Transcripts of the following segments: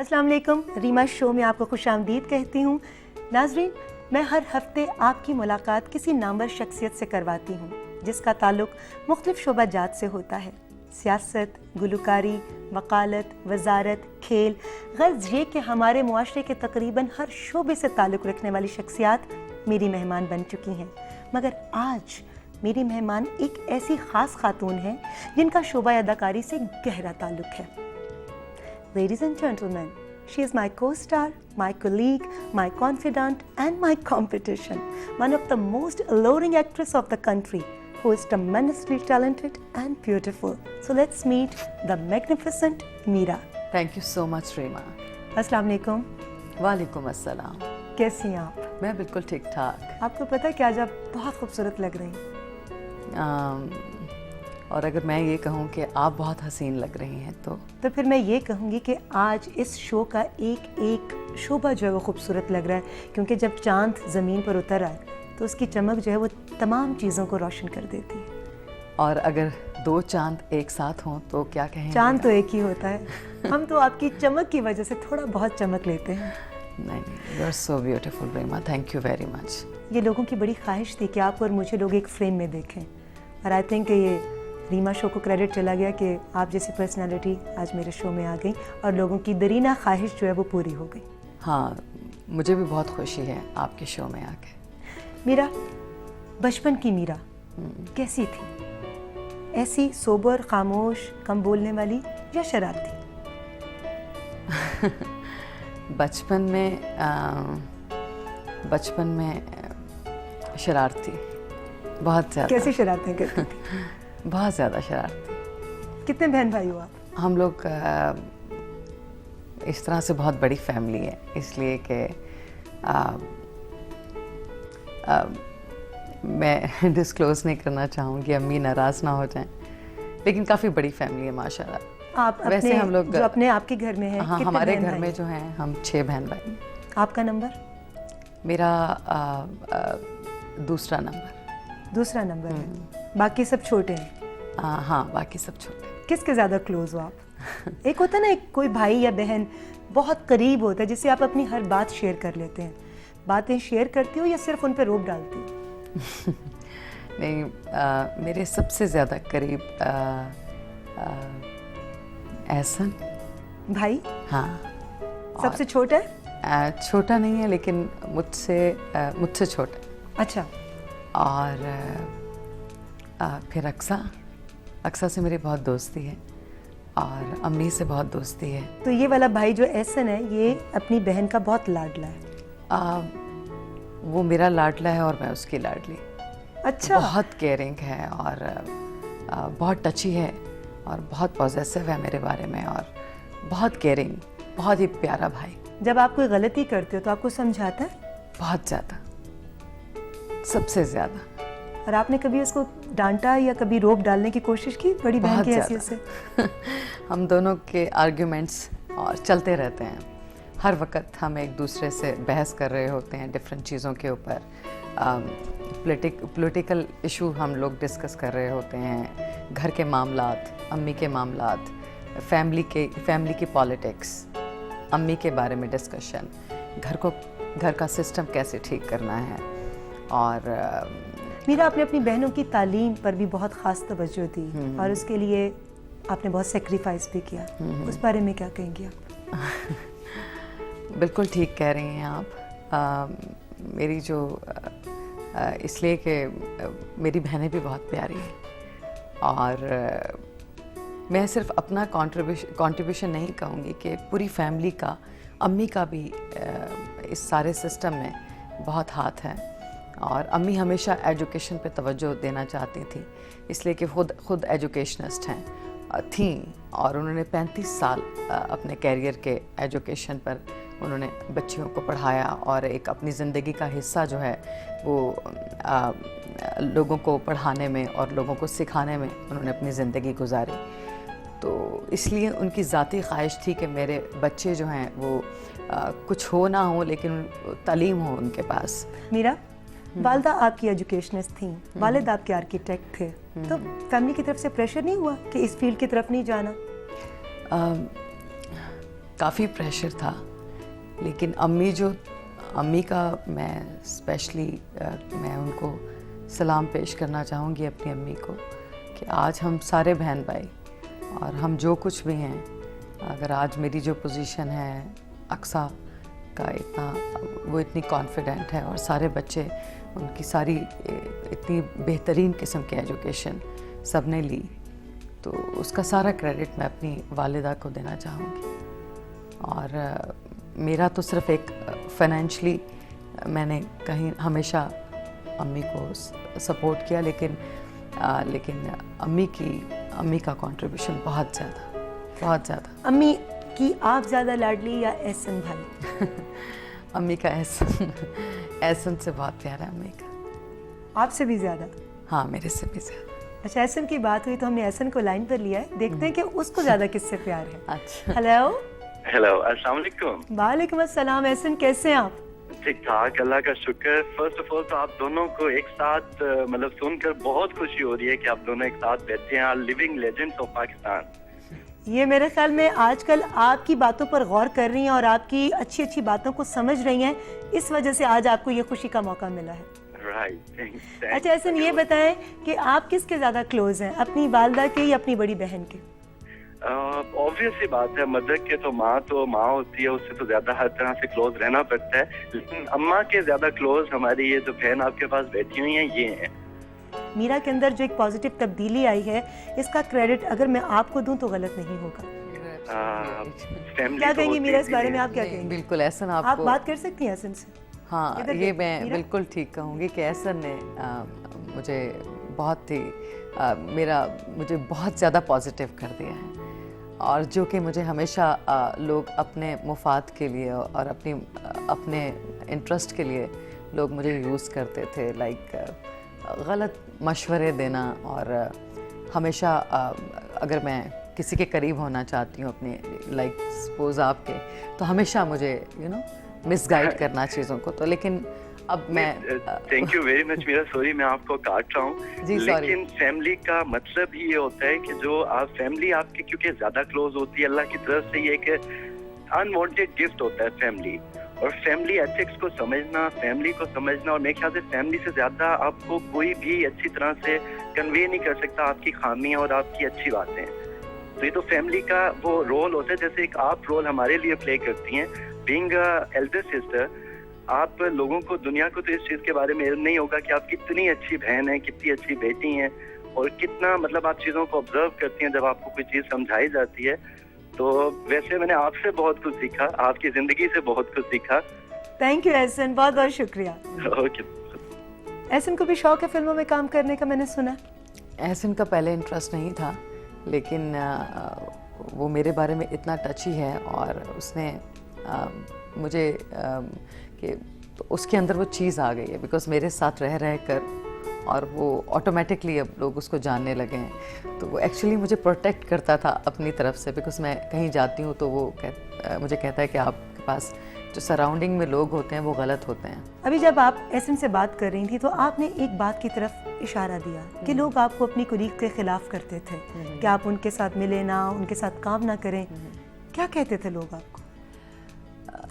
अस्सलाम वालेकुम, रीमा शो में आपको खुशामदीद कहती हूँ। नाजरीन, मैं हर हफ्ते आपकी मुलाकात किसी नामवर शख्सियत से करवाती हूँ जिसका ताल्लुक मुख्तलिफ शोबा जात से होता है। सियासत, गुलकारी, वकालत, वजारत, खेल, गर्ज ये कि हमारे मुआशरे के तकरीबन हर शोबे से ताल्लुक़ रखने वाली शख्सियात मेरी मेहमान बन चुकी हैं। मगर आज मेरी मेहमान एक ऐसी ख़ास खातून है जिनका शोबा अदाकारी से गहरा ताल्लुक़ है। Ladies and gentlemen, she is my co-star, my colleague, my confidant and my competition. One of the most alluring actress of the country who is tremendously talented and beautiful. So let's meet the magnificent Meera. Thank you so much, Reema. अस्सलाम वालेकुम। वालेकुम अस्सलाम। कैसी हैं आप? मैं बिल्कुल ठीक ठाक। आपको पता है कि आज आप बहुत खूबसूरत लग रही हैं। और अगर मैं ये कहूँ कि आप बहुत हसीन लग रही हैं तो फिर मैं ये कहूँगी कि आज इस शो का एक एक शोबा जो है वो खूबसूरत लग रहा है, क्योंकि जब चांद ज़मीन पर उतर आए तो उसकी चमक जो है वो तमाम चीज़ों को रोशन कर देती है। और अगर दो चांद एक साथ हों तो क्या कहें? चांद तो एक ही होता है। हम तो आपकी चमक की वजह से थोड़ा बहुत चमक लेते हैं। नहीं, you are so beautiful Reema, thank you very much. ये लोगों की बड़ी ख्वाहिश थी कि आप और मुझे लोग एक फ्रेम में देखें, और आई थिंक ये रीमा शो को क्रेडिट चला गया कि आप जैसी पर्सनालिटी आज मेरे शो में आ गई और लोगों की दरीना ख्वाहिश जो है वो पूरी हो गई। हाँ, मुझे भी बहुत खुशी है आपके शो में आके। मीरा, बचपन की मीरा कैसी थी? ऐसी सोबर, खामोश, कम बोलने वाली या शरारती? बचपन में शरारती, बहुत ज़्यादा। कैसी शरारतें करती थी? बहुत ज़्यादा शरारती। कितने बहन भाई हो आप? हम लोग इस तरह से बहुत बड़ी फैमिली है, इसलिए कि मैं डिस्क्लोज नहीं करना चाहूँगी, अम्मी नाराज़ ना हो जाएं, लेकिन काफ़ी बड़ी फैमिली है माशाल्लाह। आप वैसे हम लोग जो अपने आपके घर में है? हाँ, हमारे घर में जो हैं हम 6 बहन भाई। आपका नंबर? मेरा दूसरा नंबर। दूसरा नंबर है। बाकी सब छोटे हैं? हाँ, बाकी सब छोटे। किसके ज़्यादा क्लोज हो आप? एक होता है ना, एक कोई भाई या बहन बहुत करीब होता है जिससे आप अपनी हर बात शेयर कर लेते हैं। बातें शेयर करती हो या सिर्फ उन पे रोब डालती हो? नहीं, मेरे सबसे ज़्यादा करीब एहसन भाई। हाँ। सबसे छोटा है? छोटा नहीं है, लेकिन मुझसे छोटा। अच्छा। और फिर अक्सा से मेरी बहुत दोस्ती है और अम्मी से बहुत दोस्ती है। तो ये वाला भाई जो एहसन है ये अपनी बहन का बहुत लाडला है? वो मेरा लाडला है और मैं उसकी लाडली। अच्छा। बहुत केयरिंग है और बहुत टची है और बहुत पॉजेसिव है मेरे बारे में, और बहुत केयरिंग, बहुत ही प्यारा भाई। जब आप कोई गलती करते हो तो आपको समझाता है? बहुत ज़्यादा, सबसे ज़्यादा। और आपने कभी उसको डांटा या कभी रोब डालने की कोशिश की बड़ी बहन की हैसियत से? हम दोनों के आर्ग्यूमेंट्स और चलते रहते हैं। हर वक्त हम एक दूसरे से बहस कर रहे होते हैं डिफरेंट चीज़ों के ऊपर। पॉलिटिकल इशू हम लोग डिस्कस कर रहे होते हैं, घर के मामलात, अम्मी के मामलात, फैमिली की पॉलिटिक्स, अम्मी के बारे में डिस्कशन, घर का सिस्टम कैसे ठीक करना है। और मीरा, आपने अपनी बहनों की तालीम पर भी बहुत ख़ास तवज्जो दी और उसके लिए आपने बहुत सेक्रीफाइस भी किया। उस बारे में क्या कहेंगी आप? बिल्कुल ठीक कह रही हैं आप। मेरी जो इसलिए कि मेरी बहनें भी बहुत प्यारी हैं और मैं सिर्फ अपना कंट्रीब्यूशन नहीं कहूँगी कि पूरी फैमिली का, अम्मी का भी इस सारे सिस्टम में बहुत हाथ है। और अम्मी हमेशा एजुकेशन पे तवज्जो देना चाहती थी, इसलिए कि खुद एजुकेशनिस्ट थी और उन्होंने 35 साल अपने कैरियर के एजुकेशन पर उन्होंने बच्चियों को पढ़ाया और एक अपनी ज़िंदगी का हिस्सा जो है वो लोगों को पढ़ाने में और लोगों को सिखाने में उन्होंने अपनी ज़िंदगी गुजारी। तो इसलिए उनकी ज़ाती ख्वाहिश थी कि मेरे बच्चे जो हैं वो कुछ हो ना हो, लेकिन तालीम हो उनके पास। मीरा, वालदा आपकी एजुकेशनिस्ट थी, वालिद आपके आर्किटेक्ट थे, तो फैमिली की तरफ से प्रेशर नहीं हुआ कि इस फील्ड की तरफ नहीं जाना? काफ़ी प्रेशर था, लेकिन अम्मी का मैं स्पेशली मैं उनको सलाम पेश करना चाहूँगी अपनी अम्मी को कि आज हम सारे बहन भाई और हम जो कुछ भी हैं, अगर आज मेरी जो पोजीशन है अक्सा का वो इतनी कॉन्फिडेंट है और सारे बच्चे उनकी सारी इतनी बेहतरीन किस्म की एजुकेशन सब ने ली, तो उसका सारा क्रेडिट मैं अपनी वालिदा को देना चाहूँगी। और मेरा तो सिर्फ एक फाइनेंशली मैंने कहीं हमेशा अम्मी को सपोर्ट किया, लेकिन अम्मी का कंट्रीब्यूशन बहुत ज़्यादा। अम्मी की आप ज़्यादा लाडली या एहसन भाई? अम्मी का एहसन से बहुत प्यार है अम्मी का। आपसे भी ज़्यादा? हाँ, मेरे से भी ज़्यादा। अच्छा, एहसन की बात हुई तो हमने एहसन को लाइन पर लिया है, देखते हैं कि उसको ज़्यादा किससे प्यार है। अच्छा। हेलो, अस्सलाम वालेकुम। वालेकुम अस्सलाम। एहसन कैसे हैं आप? ठीक ठाक, अल्लाह का शुक्र। फर्स्ट ऑफ ऑल तो आप दोनों को एक साथ मतलब सुनकर बहुत खुशी हो रही है कि आप दोनों एक साथ बैठे हैं, लिविंग लेजेंड्स ऑफ पाकिस्तान। ये मेरे ख्याल में आजकल आपकी बातों पर गौर कर रही हैं और आपकी अच्छी अच्छी बातों को समझ रही हैं, इस वजह से आज आपको ये खुशी का मौका मिला है। राइट। अच्छा, एहसन ये बताएं कि आप किसके ज़्यादा क्लोज हैं, अपनी वालदा के या अपनी बड़ी बहन के? ऑब्वियस सी बात है, मदर के तो माँ होती है, उससे तो ज्यादा हर तरह से क्लोज रहना पड़ता है, लेकिन अम्मा के ज्यादा क्लोज हमारी ये जो बहन आपके पास बैठी हुई हैं ये हैं। मीरा के अंदर जो एक पॉजिटिव तब्दीली आई है, इसका क्रेडिट अगर मैं आपको दूं तो गलत नहीं होगा। क्या कहेंगी मीरा इस बारे में, आप क्या कहेंगी? बिल्कुल एहसन, आप बात कर सकती हैं एहसन से। हाँ, ये मैं बिल्कुल ठीक कहूँगी कि एहसन ने मुझे मुझे बहुत ज़्यादा पॉजिटिव कर दिया है, और जो कि मुझे हमेशा लोग अपने मुफाद के लिए और अपने इंटरेस्ट के लिए लोग मुझे यूज़ करते थे, गलत मशवरे देना। और हमेशा अगर मैं किसी के करीब होना चाहती हूँ अपने सपोज आपके, तो हमेशा मुझे मिसगाइड करना चीज़ों को। तो लेकिन अब मैं thank you very much Meera, sorry मैं आपको काट रहा हूँ, लेकिन फैमिली का मतलब ही ये होता है कि जो आप फैमिली आपकी क्योंकि ज्यादा क्लोज होती है, अल्लाह की तरफ से ये एक अनवांटेड गिफ्ट होता है फैमिली। और फैमिली एथिक्स को समझना, फैमिली को समझना, और मेरे ख्याल से फैमिली से ज्यादा आपको कोई भी अच्छी तरह से कन्वे नहीं कर सकता आपकी खामियां और आपकी अच्छी बातें। तो ये तो फैमिली का वो रोल होता है, जैसे एक आप रोल हमारे लिए प्ले करती हैं बीइंग एल्डर सिस्टर। आप लोगों को, दुनिया को तो इस चीज के बारे में नहीं होगा कि आप कितनी अच्छी बहन हैं, कितनी अच्छी बेटी हैं, और कितना मतलब आप चीजों को ऑब्जर्व करती हैं जब आपको कोई चीज समझाई जाती है। तो वैसे मैंने आपसे बहुत कुछ सीखा, आपकी जिंदगी से बहुत कुछ सीखा। थैंक यू एहसन, बहुत बहुत शुक्रिया। ओके। एहसन को भी शौक है फिल्मों में काम करने का, मैंने सुना। एहसन का पहले इंटरेस्ट नहीं था, लेकिन वो मेरे बारे में इतना टची है, और उसने मुझे कि तो उसके अंदर वो चीज़ आ गई है, बिकॉज मेरे साथ रह कर, और वो ऑटोमेटिकली अब लोग उसको जानने लगे हैं। तो वो एक्चुअली मुझे प्रोटेक्ट करता था अपनी तरफ से, बिकॉज मैं कहीं जाती हूँ तो वो मुझे कहता है कि आपके पास जो सराउंडिंग में लोग होते हैं वो गलत होते हैं। अभी जब आप एहसन से बात कर रही थी तो आपने एक बात की तरफ इशारा दिया कि लोग आपको अपनी कुलीग के खिलाफ करते थे कि आप उनके साथ मिले ना, उनके साथ काम ना करें। क्या कहते थे लोग आपको,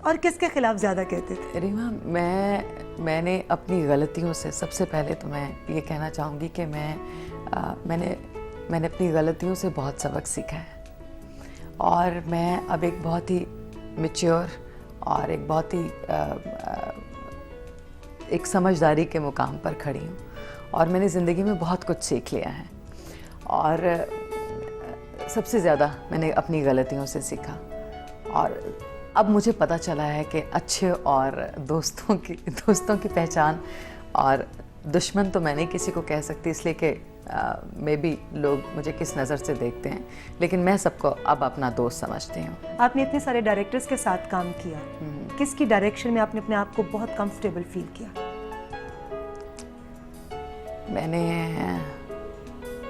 और किसके खिलाफ ज़्यादा कहते थे? रीमा, मैंने अपनी गलतियों से, सबसे पहले तो मैं ये कहना चाहूँगी कि मैंने अपनी गलतियों से बहुत सबक सीखा है, और मैं अब एक बहुत ही मैच्योर और एक बहुत ही एक समझदारी के मुकाम पर खड़ी हूँ, और मैंने ज़िंदगी में बहुत कुछ सीख लिया है। और सबसे ज़्यादा मैंने अपनी गलतियों से सीखा, और अब मुझे पता चला है कि अच्छे और दोस्तों की पहचान, और दुश्मन तो मैं नहीं किसी को कह सकती, इसलिए कि मे बी लोग मुझे किस नज़र से देखते हैं, लेकिन मैं सबको अब अपना दोस्त समझती हूँ। आपने इतने सारे डायरेक्टर्स के साथ काम किया, किसकी डायरेक्शन में आपने अपने आप को बहुत कंफर्टेबल फील किया? मैंने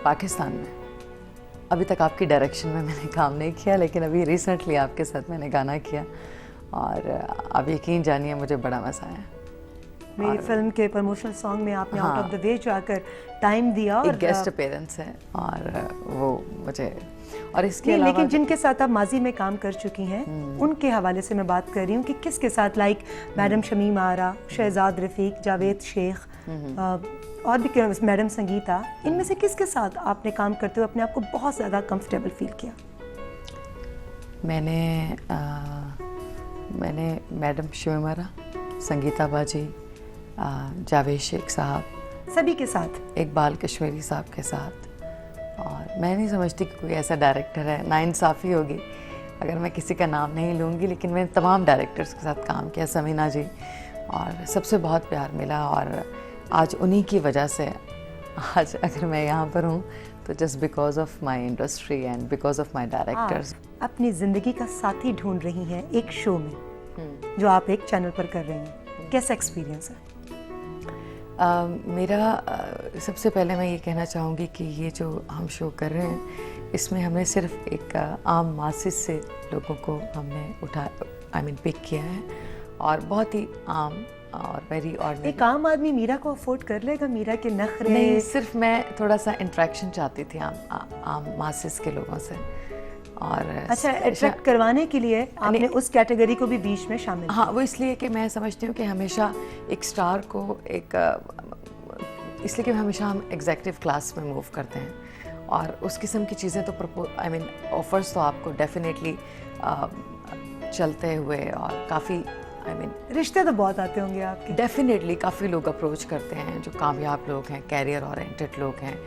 पाकिस्तान में अभी तक आपकी डायरेक्शन में मैंने काम नहीं किया, लेकिन अभी रिसेंटली आपके साथ मैंने गाना किया, और आप यकीन जानिए मुझे बड़ा मज़ा आया। मेरी फिल्म के प्रमोशनल सॉन्ग में आपने आउट ऑफ द वे जाकर टाइम दिया और एक गेस्ट अपीयरेंस है और वो मुझे और इसके नहीं, अलावा लेकिन जिनके साथ आप माजी में काम कर चुकी हैं उनके हवाले से मैं बात कर रही हूँ कि किसके साथ, लाइक मैडम शमीम आरा, शहजाद रफीक, जावेद शेख और भी मैडम संगीता, इनमें से किसके साथ आपने काम करते हुए अपने आप को बहुत ज़्यादा कंफर्टेबल फील किया? मैंने मैडम शमीम आरा, संगीता बाजी, जावेद शेख साहब, सभी के साथ, इकबाल कश्मीरी साहब के साथ। और मैं नहीं समझती कि कोई ऐसा डायरेक्टर है, नाइंसाफ़ी होगी अगर मैं किसी का नाम नहीं लूँगी, लेकिन मैंने तमाम डायरेक्टर्स के साथ काम किया, समीना जी, और सबसे बहुत प्यार मिला। और आज उन्हीं की वजह से आज अगर मैं यहाँ पर हूँ तो just because of my industry and because of my directors. अपनी ज़िंदगी का साथी ढूंढ रही हैं एक शो में जो आप एक चैनल पर कर रही हैं, कैसा एक्सपीरियंस है? मेरा सबसे पहले मैं ये कहना चाहूँगी कि ये जो हम शो कर रहे हैं इसमें हमने सिर्फ एक आम मासिस से लोगों को हमने पिक किया है और बहुत ही आम और वेरी ऑर्डिनरी। एक आम आदमी मीरा को अफोर्ड कर लेगा? मीरा के नखरे नहीं, सिर्फ मैं थोड़ा सा इंटरेक्शन चाहती थी आम मासिस के लोगों से। और अच्छा, अट्रैक्ट करवाने के लिए आपने उस कैटेगरी को भी बीच में शामिल? हाँ, वो इसलिए कि मैं समझती हूँ कि हमेशा एक स्टार को इसलिए कि हमेशा हम एग्जेक्टिव क्लास में मूव करते हैं और उस किस्म की चीज़ें तो ऑफर्स तो आपको डेफिनेटली चलते हुए और काफ़ी रिश्ते तो बहुत आते होंगे आपके? डेफिनेटली काफ़ी लोग अप्रोच करते हैं जो कामयाब लोग हैं, कैरियर ओरिएंटेड लोग हैं,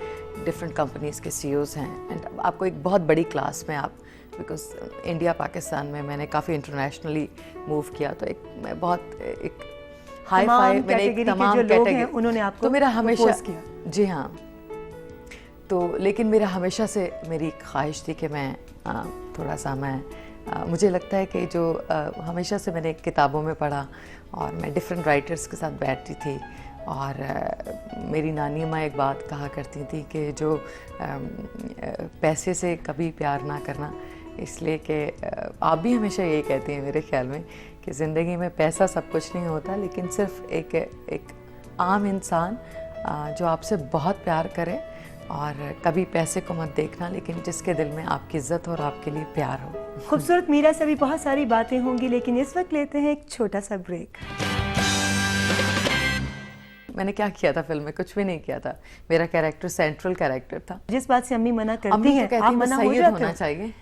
डिफरेंट कंपनीज़ के सीईओज़ हैं। एंड आपको एक बहुत बड़ी क्लास में आप, बिकॉज इंडिया पाकिस्तान में मैंने काफ़ी इंटरनेशनली मूव किया, तो मैं बहुत एक हाई फाई मैंने एक तमाम कैटेगरी उन्होंने आपको तो मेरा हमेशा किया। जी हाँ, तो लेकिन मेरा हमेशा से मेरी ख्वाहिश थी कि मैं थोड़ा सा मुझे लगता है कि जो हमेशा से मैंने किताबों में पढ़ा और मैं डिफरेंट राइटर्स के साथ बैठती थी और मेरी नानी अम्मा एक बात कहा करती थी कि जो पैसे से कभी प्यार ना करना, इसलिए कि आप भी हमेशा यही कहती हैं मेरे ख्याल में कि ज़िंदगी में पैसा सब कुछ नहीं होता, लेकिन सिर्फ एक आम इंसान जो आपसे बहुत प्यार करे और कभी पैसे को मत देखना, लेकिन जिसके दिल में आपकी इज्जत और आपके लिए प्यार हो। खूबसूरत मीरा से भी बहुत सारी बातें होंगी, लेकिन इस वक्त लेते हैं एक छोटा सा ब्रेक। मैंने क्या किया था फिल्म में? कुछ भी नहीं किया था। मेरा कैरेक्टर सेंट्रल कैरेक्टर था। जिस बात से अम्मी मना करती हैं, तो आप मना हो जाते होना चाहिए,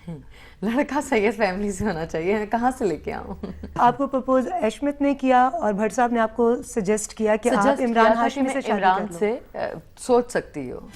लड़का सैयद फैमिली से होना चाहिए, मैं कहाँ से लेके आऊँ? आपको प्रपोज अशमत ने किया और भट्ट साहब ने आपको सजेस्ट किया कि आप इमरान हाशमी से शादी कर लो। इमरान से सोच सकती हो।